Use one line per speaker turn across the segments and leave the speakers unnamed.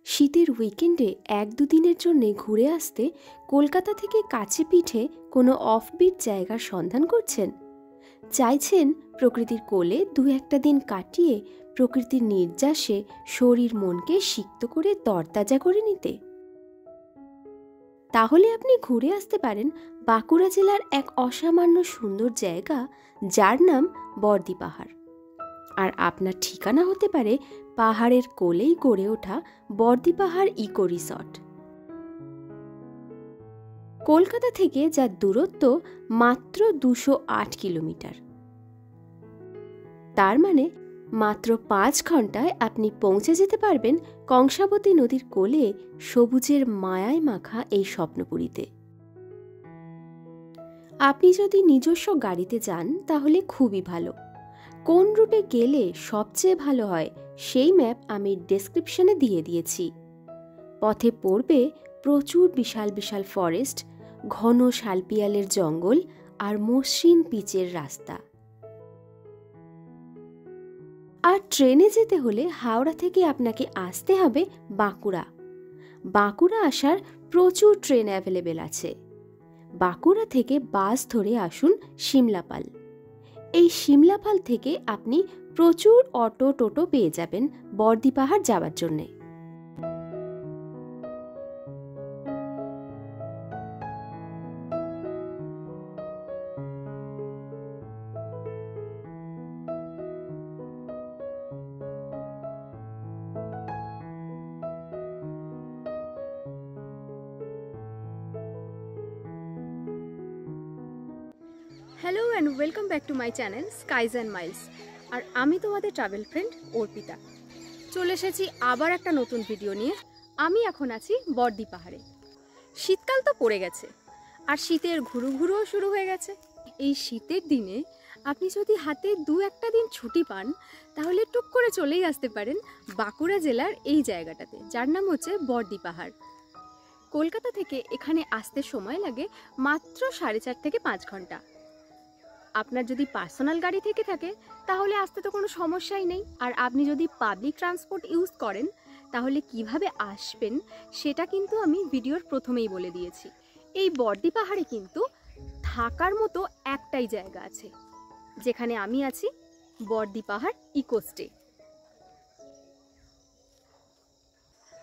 শীতের উইকেন্ডে 1-2 দিনের জন্যে ঘুরে আসতে কলকাতা থেকে কাছে পিঠে কোনো অফবিট জায়গার সন্ধান করছেন? চাইছেন প্রকৃতির কোলে 2-1 দিন কাটিয়ে প্রকৃতির নির্যাসে শরীর মনকে সিক্ত করে তরতাজা করে নিতে? তাহলে আপনি ঘুরে আসতে পারেন বাঁকুড়া জেলার এক অসামান্য সুন্দর জায়গা, যার নাম বর্দি পাহাড়। আর আপনার ঠিকানা হতে পারে পাহাড়ের কোলেই গড়ে ওঠা বর্দি পাহাড় ইকো রিসর্ট। কলকাতা থেকে যার দূরত্ব মাত্র 208 কিলোমিটার। তার মানে মাত্র 5 ঘন্টায় আপনি পৌঁছে যেতে পারবেন কংসাবতী নদীর কোলে সবুজের মায়ায় মাখা এই স্বপ্নপুরীতে। আপনি যদি নিজস্ব গাড়িতে যান তাহলে খুবই ভালো। কোন রুটে গেলে সবচেয়ে ভালো হয় সেই ম্যাপ আমি ডেসক্রিপশনে দিয়ে দিয়েছি। পথে পড়বে প্রচুর বিশাল বিশাল ফরেস্ট, ঘন শালপিয়ালের জঙ্গল আর মসৃণ পিচের রাস্তা। আর ট্রেনে যেতে হলে হাওড়া থেকে আপনাকে আসতে হবে বাঁকুড়া। বাঁকুড়া আসার প্রচুর ট্রেন অ্যাভেলেবেল আছে। বাঁকুড়া থেকে বাস ধরে আসুন সিমলাপাল। এই সিমলাপাল থেকে আপনি প্রচুর অটো টোটো পেয়ে যাবেন বর্দি পাহাড় যাওয়ার জন্যে।
Hello and welcome back to my channel skies and miles. আর আমি তোমাদের ট্রাভেল ফ্রেন্ড অর্পিতা। চলে এসেছি আবার একটা নতুন ভিডিও নিয়ে। আমি এখন আছি বর্দি পাহাড়ে। শীতকাল তো পড়ে গেছে আর শীতের ঘুরু ঘুরুও শুরু হয়ে গেছে। এই শীতের দিনে আপনি যদি হাতে 2-1 দিন ছুটি পান তাহলে টুক করে চলেই আসতে পারেন বাঁকুড়া জেলার এই জায়গাটাতে, যার নাম হচ্ছে বর্দি পাহাড়। কলকাতা থেকে এখানে আসতে সময় লাগে মাত্র 4.5 থেকে 5 ঘন্টা। আপনার যদি পার্সোনাল গাড়ি থেকে থাকে তাহলে আসতে তো কোনো সমস্যাই নেই। আর আপনি যদি পাবলিক ট্রান্সপোর্ট ইউজ করেন তাহলে কিভাবে আসবেন সেটা কিন্তু আমি ভিডিওর প্রথমেই বলে দিয়েছি। এই বর্দি পাহাড়ে কিন্তু থাকার মতো একটাই জায়গা আছে, যেখানে আমি আছি, বর্দি পাহাড় ইকোস্টে।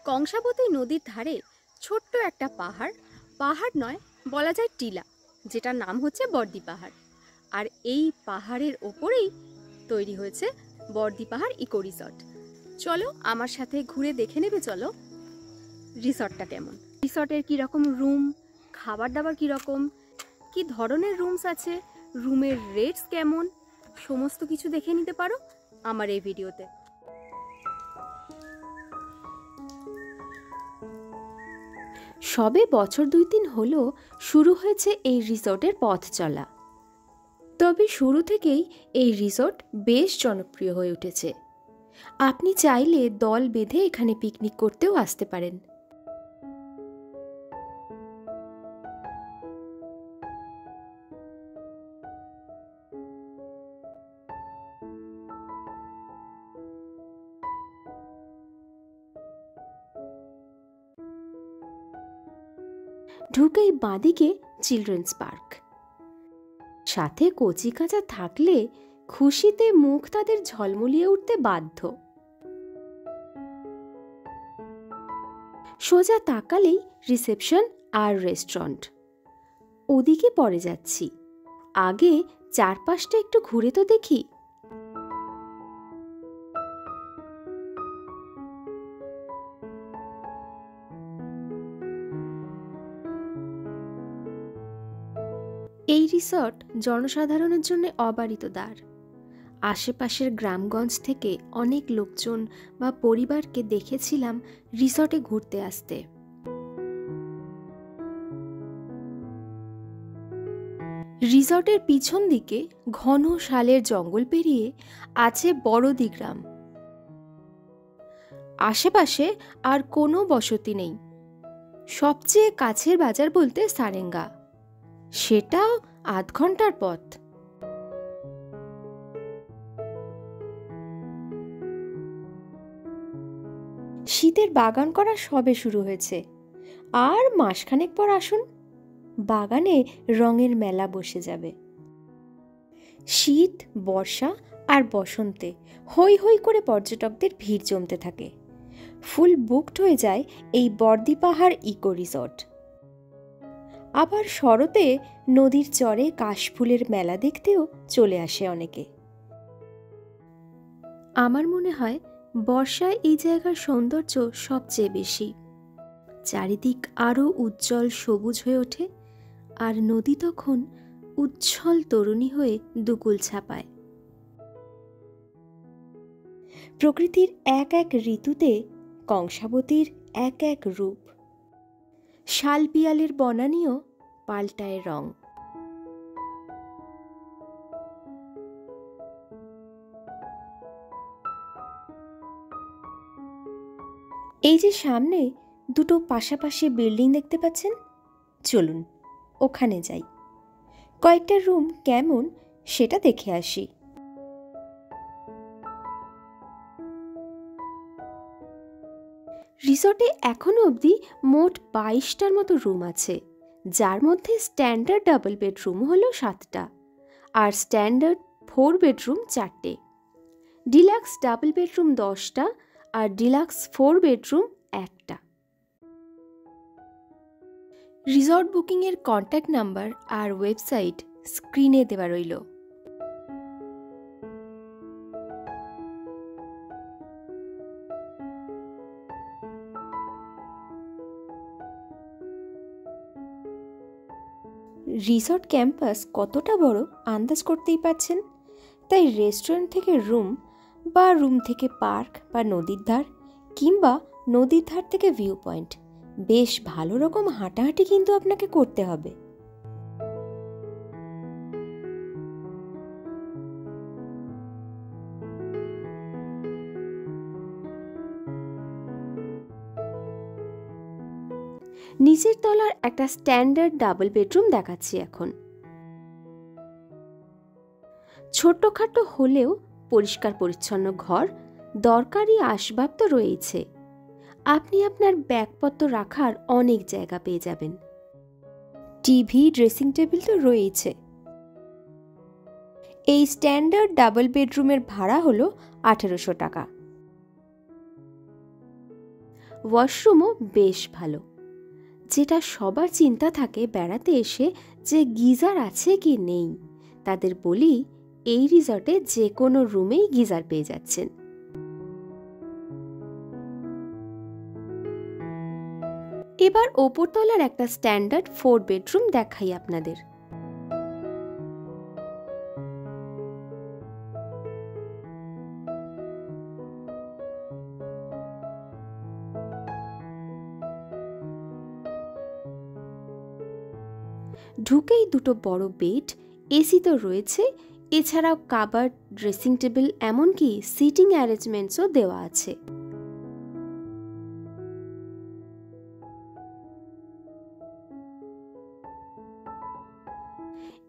কংসাবতী নদীর ধারে ছোট্ট একটা পাহাড়, পাহাড় নয় বলা যায় টিলা, যেটার নাম হচ্ছে বর্দি পাহাড়। আর এই পাহাড়ের ওপরেই তৈরি হয়েছে বর্দি পাহাড় ইকো রিসর্ট। চলো আমার সাথে ঘুরে দেখে নেবে চলো রিসর্টটা কেমন, রিসর্টের কীরকম রুম, খাবার দাবার কীরকম, কী ধরনের রুমস আছে, রুমের রেটস কেমন, সমস্ত কিছু দেখে নিতে পারো আমার এই ভিডিওতে।
সবে বছর 2-3 হলো শুরু হয়েছে এই রিসর্টের পথ চলা। তবে শুরু থেকেই এই রিসর্ট বেশ জনপ্রিয় হয়ে উঠেছে। আপনি চাইলে দল বেঁধে এখানে পিকনিক করতেও আসতে পারেন। ঢুকেই বাঁদিকে চিলড্রেন্স পার্ক, সাথে কচিকাঁচা থাকলে খুশিতে মুখ তাদের ঝলমলিয়ে উঠতে বাধ্য। সোজা তাকালেই রিসেপশন আর রেস্টুরেন্ট। ওদিকে পরে যাচ্ছি, আগে চারপাশটা একটু ঘুরে তো দেখি। এই রিসর্ট জনসাধারণের জন্য অবারিত দ্বার। আশেপাশের গ্রামগঞ্জ থেকে অনেক লোকজন বা পরিবারকে দেখেছিলাম রিসর্টে ঘুরতে আসতে। রিসর্টের পিছন দিকে ঘন শালের জঙ্গল পেরিয়ে আছে বড়দি গ্রাম। আশেপাশে আর কোনো বসতি নেই। সবচেয়ে কাছের বাজার বলতে সারেঙ্গা, সেটাও আধ ঘন্টার পথ। শীত শীতের বাগান করা সবে শুরু হয়েছে, আর মাসখানেক পর আসুন, বাগানে রঙের মেলা বসে যাবে। শীত, বর্ষা আর বসন্তে হৈ হৈ করে পর্যটকদের ভিড় জমতে থাকে। ফুল বুকড হয়ে যায় এই বর্দিপাহাড় ইকো রিসর্ট। আবার শরতে নদীর চরে কাশফুলের মেলা দেখতেও চলে আসে অনেকে। আমার মনে হয় বর্ষায় এই জায়গার সৌন্দর্য সবচেয়ে বেশি। চারিদিক আরও উজ্জ্বল সবুজ হয়ে ওঠে, আর নদী তখন উজ্জ্বল তরুণী হয়ে দুকুল ছাপায়। প্রকৃতির এক এক ঋতুতে কংসাবতীর এক এক রূপ। শালপিয়ালের বনানীও পাল্টায় রং। এই যে সামনে দুটো পাশাপাশি বিল্ডিং দেখতে পাচ্ছেন, চলুন ওখানে যাই। কয়েকটা রুম কেমন সেটা দেখে আসি। রিসর্টে এখনো অবধি মোট 22টার মতো রুম আছে, যার মধ্যে স্ট্যান্ডার্ড ডাবল বেডরুম হলো 7টা, আর স্ট্যান্ডার্ড 4 বেডরুম 4টে, ডিলাক্স ডাবল বেডরুম 10টা, আর ডিলাক্স 4 বেডরুম 1টা। রিসর্ট বুকিংয়ের কন্ট্যাক্ট নাম্বার আর ওয়েবসাইট স্ক্রিনে দেওয়া রইল। রিসর্ট ক্যাম্পাস কতটা বড় আন্দাজ করতেই পারছেন। তাই রেস্টুরেন্ট থেকে রুম, বা রুম থেকে পার্ক বা নদীর ধার, কিংবা নদীর ধার থেকে ভিউ পয়েন্ট, বেশ ভালো রকম হাঁটাহাঁটি কিন্তু আপনাকে করতে হবে। নিচের তলার একটা স্ট্যান্ডার্ড ডাবল বেডরুম দেখাচ্ছি এখন। ছোট্টখাটো হলেও পরিষ্কার পরিচ্ছন্ন ঘর, দরকারি আসবাব তো রয়েছে। আপনি আপনার ব্যাগপত্র রাখার অনেক জায়গা পেয়ে যাবেন। টিভি, ড্রেসিং টেবিল তো রয়েছে। এই স্ট্যান্ডার্ড ডাবল বেডরুমের ভাড়া হলো 1800 টাকা। ওয়াশরুমও বেশ ভালো। যেটা সবার চিন্তা থাকে বেড়াতে এসে, যে গিজার আছে কি নেই, তাদের বলি এই রিসর্টে যে কোনো রুমেই গিজার পেয়ে যাচ্ছেন। এবার ওপরতলার একটা স্ট্যান্ডার্ড 4 বেডরুম দেখাই আপনাদের। ঢুকেই দুটো বড় বেড, এসি তো রয়েছে, এছাড়াও কাবার্ড, ড্রেসিং টেবিল, এমনকি সিটিং অ্যারেঞ্জমেন্টসও দেওয়া আছে।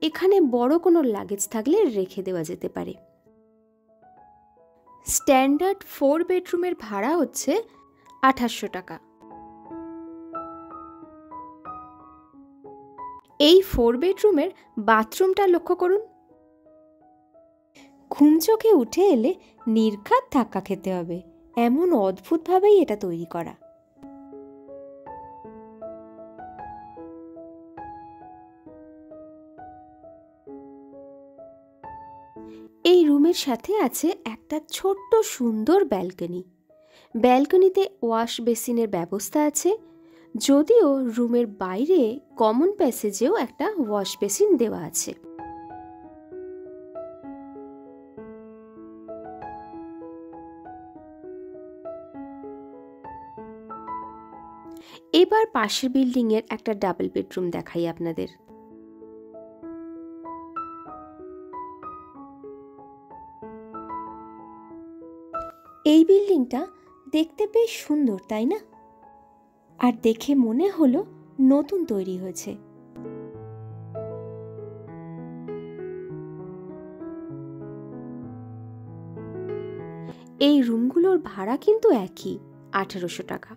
এখানে বড় কোনো লাগেজ থাকলে রেখে দেওয়া যেতে পারে। স্ট্যান্ডার্ড 4 বেডরুমের ভাড়া হচ্ছে 2800 টাকা। এই 4 বেডরুমের বাথরুমটা লক্ষ্য করুন। ঘুম চোখে উঠে এলে নির্ঘাত ধাক্কা খেতে হবে, এমন অদ্ভুতভাবেই এটা তৈরি করা। এই রুমের সাথে আছে একটা ছোট্ট সুন্দর ব্যালকনি। ব্যালকনিতে ওয়াশ বেসিনের ব্যবস্থা আছে, যদিও রুমের বাইরে কমন প্যাসেজেও একটা ওয়াশ বেসিন দেওয়া আছে। এবার পাশের বিল্ডিং এর একটা ডাবল বেডরুম দেখাই আপনাদের। এই বিল্ডিংটা দেখতে বেশ সুন্দর, তাই না? আর দেখে মনে হলো নতুন তৈরি হয়েছে। এই রুমগুলোর ভাড়া কিন্তু একই, 1800 টাকা।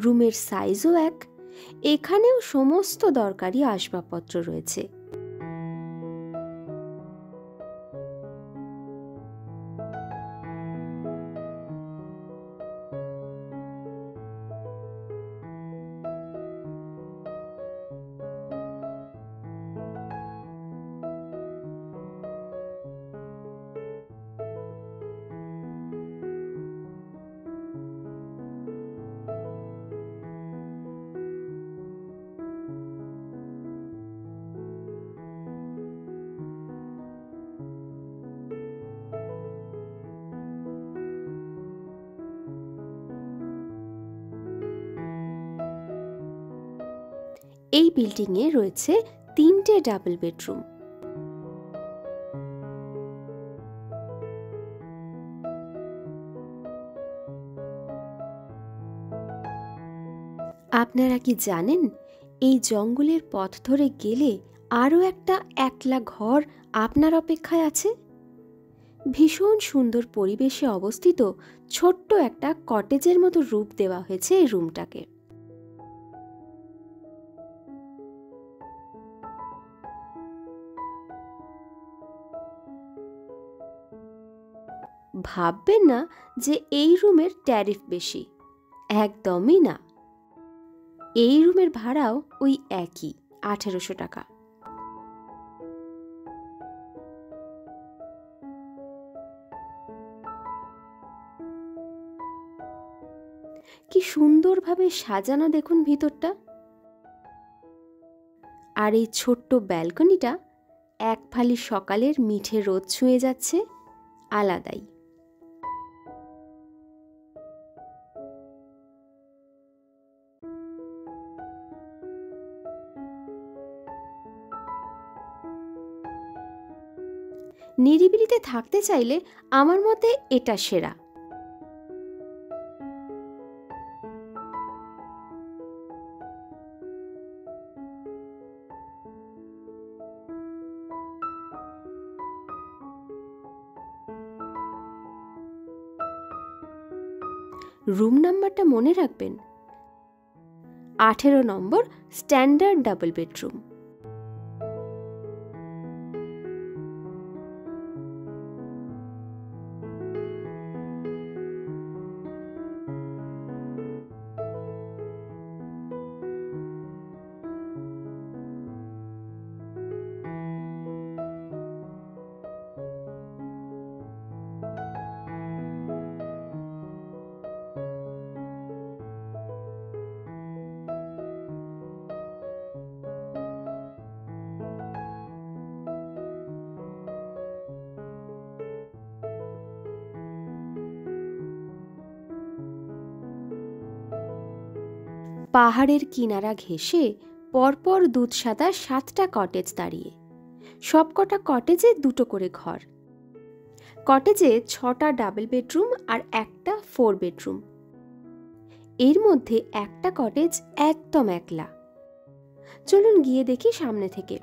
রুমের সাইজও এক। এখানেও সমস্ত দরকারি আসবাবপত্র রয়েছে। এই বিল্ডিংয়ে রয়েছে 3টে ডাবল বেডরুম। আপনারা কি জানেন, এই জঙ্গলের পথ ধরে গেলে আরও একটা একলা ঘর আপনার অপেক্ষায় আছে? ভীষণ সুন্দর পরিবেশে অবস্থিত ছোট্ট একটা কটেজের মতো রূপ দেওয়া হয়েছে এই রুমটাকে। ভাববেন না যে এই রুমের ট্যারিফ বেশি, একদমই না। এই রুমের ভাড়াও ওই একই 1800 টাকা। কি সুন্দরভাবে সাজানো দেখুন ভিতরটা। আর এই ছোট্ট ব্যালকনিটা এক ফালি সকালের মিঠে রোদ ছুঁয়ে যাচ্ছে, আলাদাই। নিরিবিলিতে থাকতে চাইলে আমার মতে এটা সেরা। রুম নাম্বারটা মনে রাখবেন, 18 নম্বর স্ট্যান্ডার্ড ডাবল বেডরুম। পাহাড়ের কিনারা ঘেঁষে পরপর দুধসাদা 7টা কটেজ দাঁড়িয়ে, সবকটা কটেজে 2টো করে ঘর। কটেজে 6টা ডাবল বেডরুম আর একটা 4 বেডরুম। এর মধ্যে একটা কটেজ একদম একলা। চলুন গিয়ে দেখি সামনে থেকে।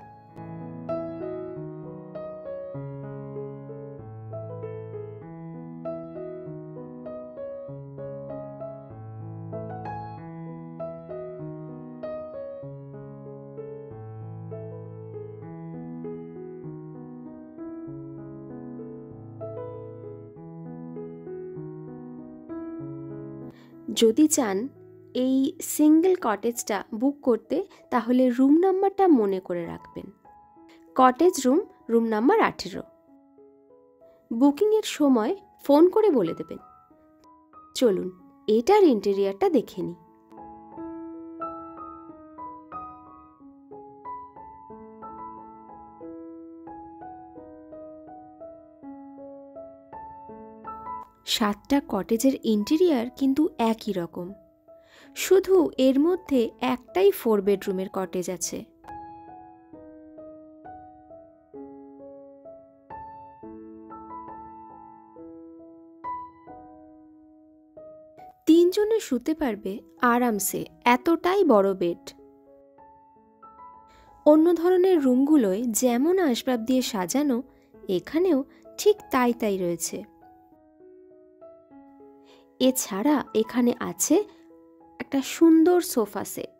যদি চান এই সিঙ্গেল কটেজটা বুক করতে, তাহলে রুম নাম্বারটা মনে করে রাখবেন। Cottage room number 18। বুকিংয়ের সময় ফোন করে বলে দেবেন। চলুন এটার ইন্টেরিয়ারটা দেখে নিই। সাতটা কটেজের ইন্টেরিয়ার কিন্তু একই রকম, শুধু এর মধ্যে একটাই 4 বেডরুমের কটেজ আছে। তিনজনে শুতে পারবে আরামসে, এতটাই বড় বেড। অন্য ধরনের রুমগুলোয় যেমন আসবাব দিয়ে সাজানো, এখানেও ঠিক তাই রয়েছে। এছাড়া এখানে আছে একটা সুন্দর sofa set.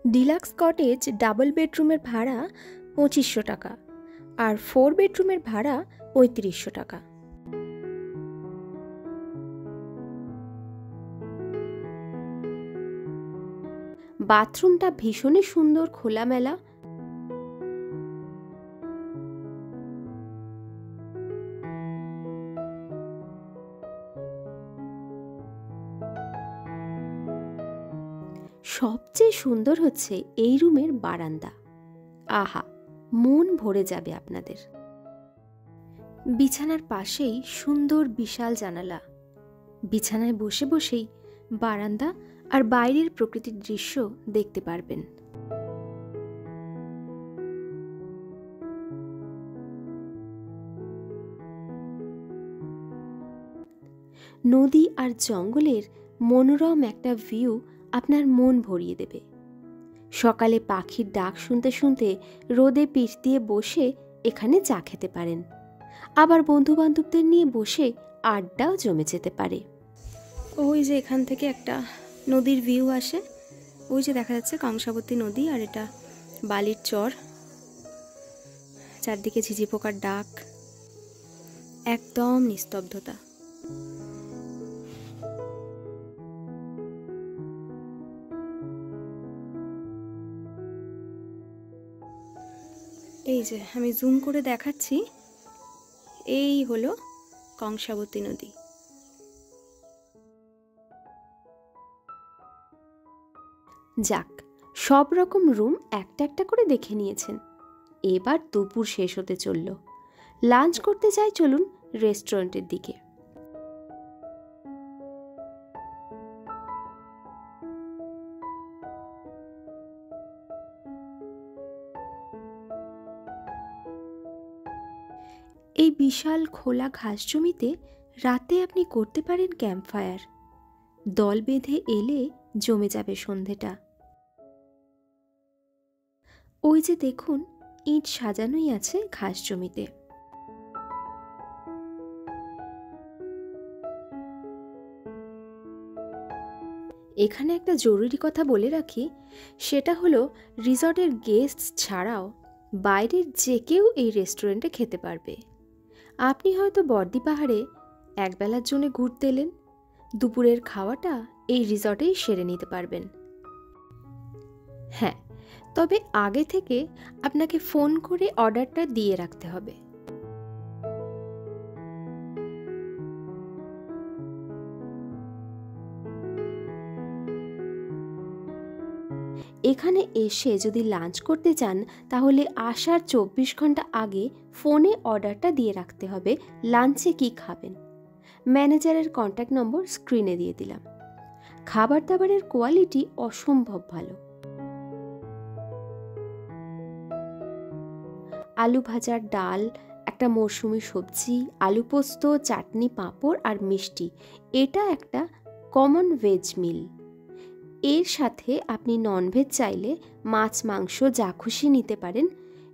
Deluxe cottage double বেডরুমের ভাড়া 2500 টাকা আর 4 বেডরুমের ভাড়া 3500 টাকা। বাথরুমটা ভীষণই সুন্দর, খোলামেলা। সবচেয়ে সুন্দর হচ্ছে এই রুমের বারান্দা। আহা, মন ভরে যাবে আপনাদের। বিছানার পাশেই সুন্দর বিশাল জানালা। বিছানায় বসে বসেই বারান্দা আর বাইরের প্রকৃতির দৃশ্য দেখতে পারবেন। নদী আর জঙ্গলের মনোরম একটা ভিউ আপনার মন ভরিয়ে দেবে। সকালে পাখির ডাক শুনতে শুনতে রোদে পিঠ দিয়ে বসে এখানে চা খেতে পারেন। আবার বন্ধুবান্ধবদের নিয়ে বসে আড্ডাও জমে যেতে পারে। ওই যে এখান থেকে একটা নদীর ভিউ আসে, ওই যে দেখা যাচ্ছে কংসাবতী নদী, আর এটা বালির চর। চারদিকে ঝিঝি পোকার ডাক, একদম নিস্তব্ধতা। এই যে আমি জুম করে দেখাচ্ছি, এই হলো কংসাবতী নদী। যাক, সব রকম রুম একটা একটা করে দেখে নিয়েছেন। এবার দুপুর শেষ হতে চলল। লাঞ্চ করতে যাই চলুন রেস্টুরেন্টের দিকে। এই বিশাল খোলা ঘাস জমিতে রাতে আপনি করতে পারেন ক্যাম্পফায়ার। দল বেঁধে এলে জমে যাবে সন্ধেটা। ওই যে দেখুন, ইট সাজানোই আছে ঘাস জমিতে। এখানে একটা জরুরি কথা বলে রাখি, সেটা হলো রিসর্টের গেস্ট ছাড়াও বাইরের যে কেউ এই রেস্টুরেন্টে খেতে পারবে। আপনি হয়তো বর্দি পাহাড়ে একবেলার জন্য ঘুরতে এলেন, দুপুরের খাওয়াটা এই রিসর্টেই সেরে নিতে পারবেন। হ্যাঁ, তবে আগে থেকে আপনাকে ফোন করে অর্ডারটা দিয়ে রাখতে হবে। এখানে এসে যদি লাঞ্চ করতে চান তাহলে আসার 24 ঘন্টা আগে ফোনে অর্ডারটা দিয়ে রাখতে হবে লাঞ্চে কি খাবেন। ম্যানেজারের কন্ট্যাক্ট নম্বর স্ক্রিনে দিয়ে দিলাম। খাবার দাবারের কোয়ালিটি অসম্ভব ভালো। আলু ভাজার ডাল, একটা মৌসুমি সবজি, আলু পোস্ত, চাটনি, পাঁপড় আর মিষ্টি, এটা একটা কমন ভেজ মিল। এর সাথে আপনি ননভেজ চাইলে মাছ মাংস যা খুশি নিতে পারেন।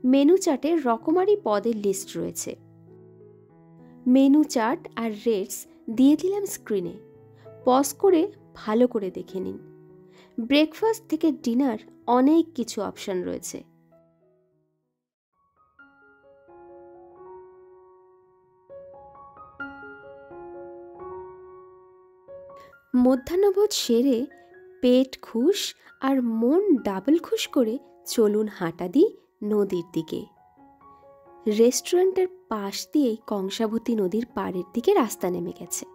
মেনু চার্টে রকমারি পদের লিস্ট রয়েছে। মেনু চার্ট আর রেটস দিয়ে দিলাম স্ক্রিনে, পজ করে ভালো করে দেখে নিন। ব্রেকফাস্ট থেকে ডিনার অনেক কিছু অপশন রয়েছে। মধ্যাহ্নভোজ সেরে পেট খুশ আর মন ডাবল খুশ করে চলুন হাঁটা দিই নদীর দিকে। রেস্টুরেন্টের পাশ দিয়েই কংসাবতী নদীর পাড়ের দিকে রাস্তা নেমে গেছে।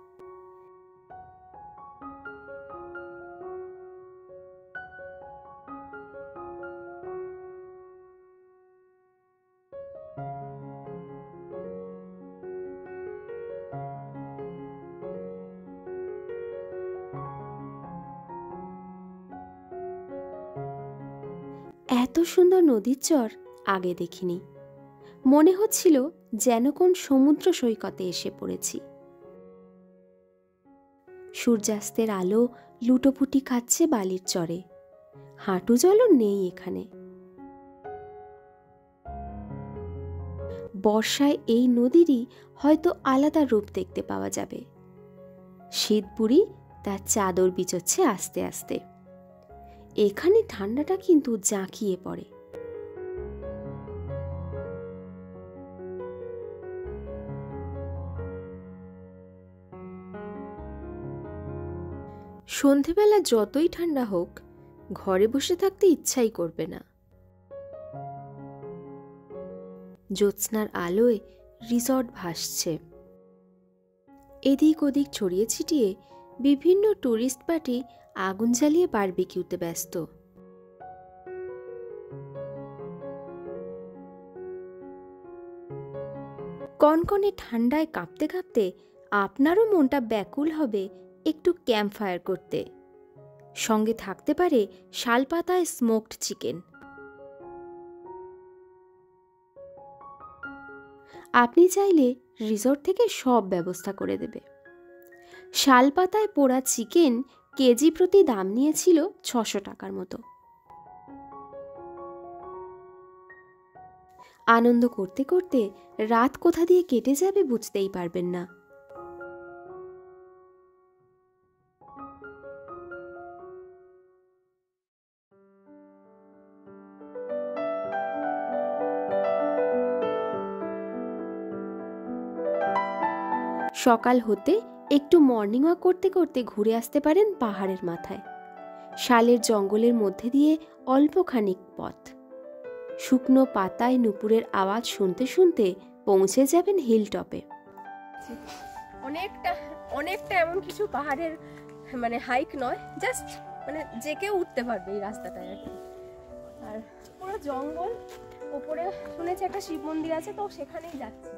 এত সুন্দর নদীর চর আগে দেখিনি। মনে হচ্ছিল যেন কোন সমুদ্র সৈকতে এসে পড়েছি। সূর্যাস্তের আলো লুটোপুটি খাচ্ছে বালির চরে। হাঁটু জলও নেই এখানে। বর্ষায় এই নদীরই হয়তো আলাদা রূপ দেখতে পাওয়া যাবে। শীত বুড়ি তার চাদর বিছোচ্ছে আস্তে আস্তে। এখানে ঠান্ডাটা কিন্তু জাঁকিয়ে পড়ে। সন্ধেবেলা যতই ঠান্ডা হোক, ঘরে বসে থাকতে ইচ্ছাই করবে না। জ্যোৎস্নার আলোয় রিসর্ট ভাসছে। এদিক ওদিক ছড়িয়ে ছিটিয়ে বিভিন্ন টুরিস্ট পার্টি আগুন জ্বালিয়ে বারবিকিউতে ব্যস্ত। কনকনে ঠান্ডায় কাঁপতে কাঁপতে আপনারও মনটা ব্যাকুল হবে একটু ক্যাম্প ফায়ার করতে। সঙ্গে থাকতে পারে শালপাতায় স্মোকড চিকেন। আপনি চাইলে রিসর্ট থেকে সব ব্যবস্থা করে দেবে। শালপাতায় পোড়া চিকেন কেজি প্রতি দাম নিয়েছিল 600 টাকার মতো। আনন্দ করতে করতে রাত কোথা দিয়ে কেটে যাবে বুঝতেই পারবেন না। সকাল হতে একটু মর্নিং ওয়াক করতে করতে ঘুরে আসতে পারেন পাহাড়ের মাথায়। শালের জঙ্গলের মধ্যে দিয়ে অল্প খানিক পথ। শুকনো পাতায় নুপুরের আওয়াজ শুনতে শুনতে পৌঁছে যাবেন হিল টপে।
অনেকটা এমন কিছু পাহাড়ের মানে হাইক নয়, জাস্ট মানে যে কেউ উঠতে পারবে এই রাস্তাটায় আর কি। আর পুরো জঙ্গল, ওপরে শুনেছি একটা শিব মন্দির আছে, তো সেখানেই যাচ্ছি।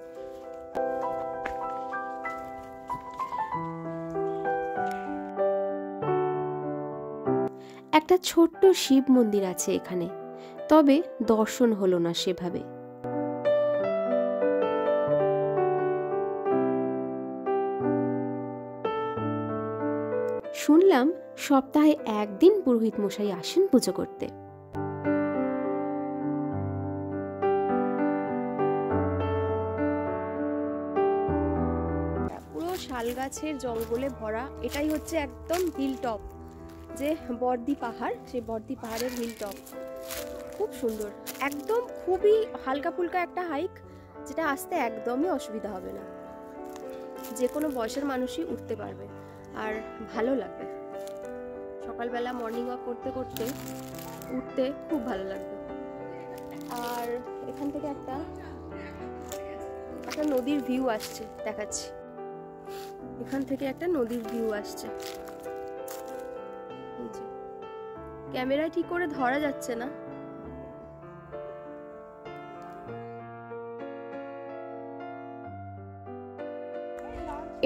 একটা ছোট্ট শিব মন্দির আছে এখানে, তবে দর্শন হলো না সেভাবে। শুনলাম সপ্তাহে একদিন পুরোহিত মশাই আসেন পুজো করতে।
পুরো শাল গাছের জঙ্গলে ভরা, এটাই হচ্ছে একদম হিল টপ, যে বর্দি পাহাড়, সেই বর্দি পাহাড়ের হিল টপ। খুব সুন্দর, একদম খুবই হালকা ফুলকা একটা হাইক, যেটা আসতে একদমই অসুবিধা হবে না। যে কোনো বয়সের মানুষই উঠতে পারবে আর ভালো লাগবে। সকালবেলা মর্নিং ওয়াক করতে করতে উঠতে খুব ভালো লাগবে। আর এখান থেকে একটা নদীর ভিউ আসছে, দেখাচ্ছি। এখান থেকে একটা নদীর ভিউ আসছে। ক্যামেরায় ঠিক করে ধরা যাচ্ছে না।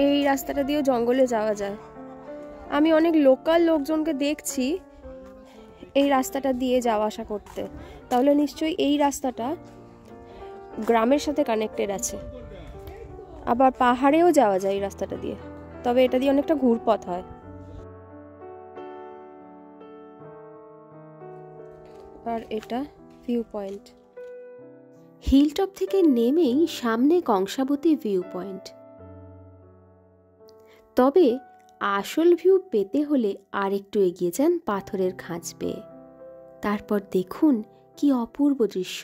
এই রাস্তাটা দিয়েও জঙ্গলে যাওয়া যায়। আমি অনেক লোকাল লোকজনকে দেখছি এই রাস্তাটা দিয়ে যাওয়া আসা করতে, তাহলে নিশ্চয়ই এই রাস্তাটা গ্রামের সাথে কানেক্টেড আছে। আবার পাহাড়েও যাওয়া যায় এই রাস্তাটা দিয়ে, তবে এটা দিয়ে অনেকটা ঘুরপথ হয়। আর এটা ভিউ পয়েন্ট।
হিলটপ থেকে নেমেই সামনে কংসাবতী ভিউ পয়েন্ট। তবে আসল ভিউ পেতে হলে আর একটু এগিয়ে যান পাথরের খাঁজ পেয়ে। তারপর দেখুন কি অপূর্ব দৃশ্য।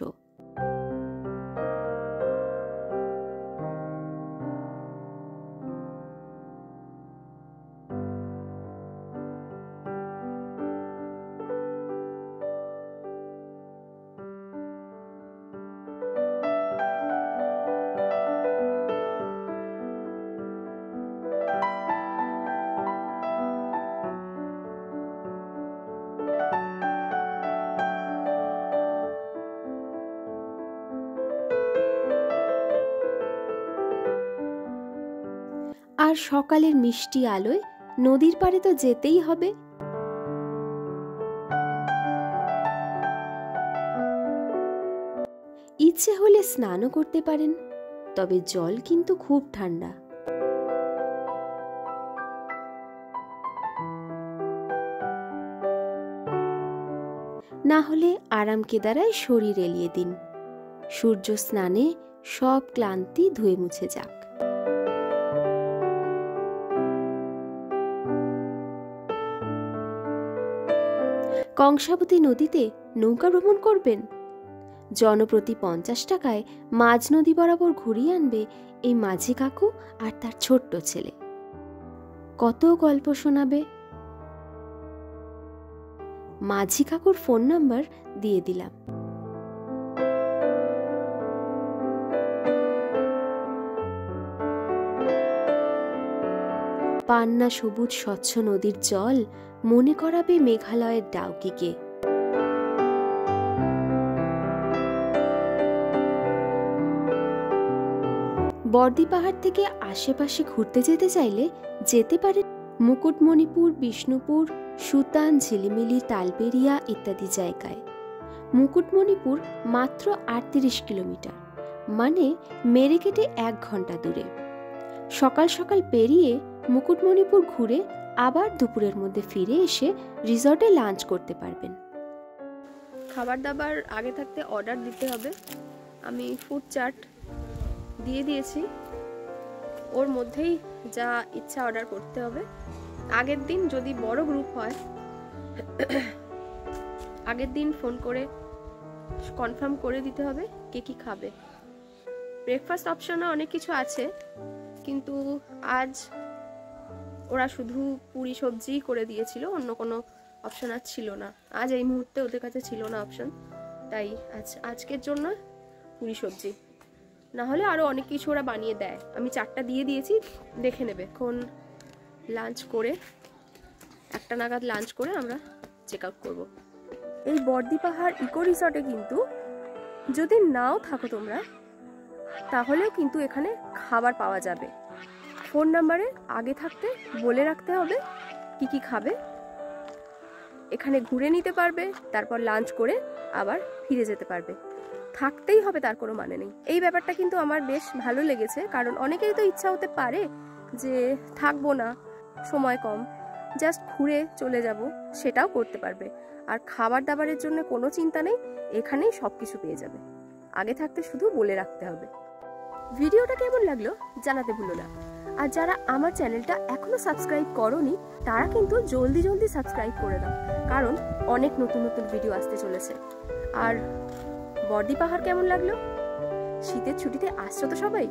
আর সকালের মিষ্টি আলোয় নদীর পাড়ে তো যেতেই হবে। ইচ্ছে হলে স্নানও করতে পারেন, তবে জল কিন্তু খুব ঠান্ডা। না হলে আরাম কেদারায় শরীর এলিয়ে দিন। সূর্য স্নানে সব ক্লান্তি ধুয়ে মুছে যাক। কংসাবতী নদীতে নৌকা ভ্রমণ করবেন? জনপ্রতি 50 টাকায় মাঝ নদী বরাবর ঘুরিয়ে আনবে এই মাঝি কাকু আর তার ছোট্ট ছেলে। কত গল্প শোনাবে। মাঝি কাকুর ফোন নাম্বার দিয়ে দিলাম। পান্না সবুজ স্বচ্ছ নদীর জল মনে করাবে মেঘালয়ের ডাউকিকে। বর্দি পাহাড় থেকে আশেপাশে ঘুরতে যেতে চাইলে যেতে পারে মুকুটমণিপুর, বিষ্ণুপুর, সুতান, ঝিলিমিলি, তালবেরিয়া ইত্যাদি জায়গায়। মুকুটমণিপুর মাত্র 38 কিলোমিটার, মানে মেরেকেটে 1 ঘন্টা দূরে। সকাল সকাল পেরিয়ে মুকুটমণিপুর ঘুরে আবার দুপুরের মধ্যে ফিরে এসে রিসর্টে লাঞ্চ করতে পারবেন।
খাবার দাবার আগে থাকতে অর্ডার দিতে হবে। আমি ফুড চার্ট দিয়ে দিয়েছি, ওর মধ্যেই যা ইচ্ছা অর্ডার করতে হবে। আগের দিন যদি বড় গ্রুপ হয় আগের দিন ফোন করে কনফার্ম করে দিতে হবে কে কি খাবে। ব্রেকফাস্ট অপশনে অনেক কিছু আছে, কিন্তু আজ ওরা শুধু পুরি সবজি করে দিয়েছিল, অন্য কোনো অপশন আর ছিল না। আজ এই মুহূর্তে ওদের কাছে ছিল না অপশন, তাই আজকের জন্য পুরি সবজি। না হলে আরও অনেক কিছু ওরা বানিয়ে দেয়। আমি 4টা দিয়ে দিয়েছি, দেখে নেবে। এখন লাঞ্চ করে 1টা নাগাদ লাঞ্চ করে আমরা চেক আউট করবো। এই বর্দি পাহাড় ইকো রিসর্টে কিন্তু যদি নাও থাকো তোমরা, তাহলেও কিন্তু এখানে খাবার পাওয়া যাবে। ফোন নাম্বারে আগে থাকতে বলে রাখতে হবে কি কি খাবে, এখানে ঘুরে নিতে পারবে, তারপর লাঞ্চ করে আবার ফিরে যেতে পারবে। থাকতেই হবে তার কোনো মানে নেই। এই ব্যাপারটা কিন্তু আমার বেশ ভালো লেগেছে, কারণ অনেকেরই তো ইচ্ছা হতে পারে যে থাকবো না, সময় কম, জাস্ট ঘুরে চলে যাব, সেটাও করতে পারবে। আর খাবার দাবারের জন্য কোনো চিন্তা নেই, এখানেই সব কিছু পেয়ে যাবে। আগে থাকতে শুধু বলে রাখতে হবে। ভিডিওটা কেমন লাগলো জানাতে ভুলো না। আর যারা আমার চ্যানেলটা এখনো সাবস্ক্রাইব করোনি তারা কিন্তু জলদি জলদি সাবস্ক্রাইব করে দাও, কারণ অনেক নতুন নতুন ভিডিও আসতে চলেছে। আর বর্দি পাহাড় কেমন লাগলো? শীতের ছুটিতে আসছো তো সবাই?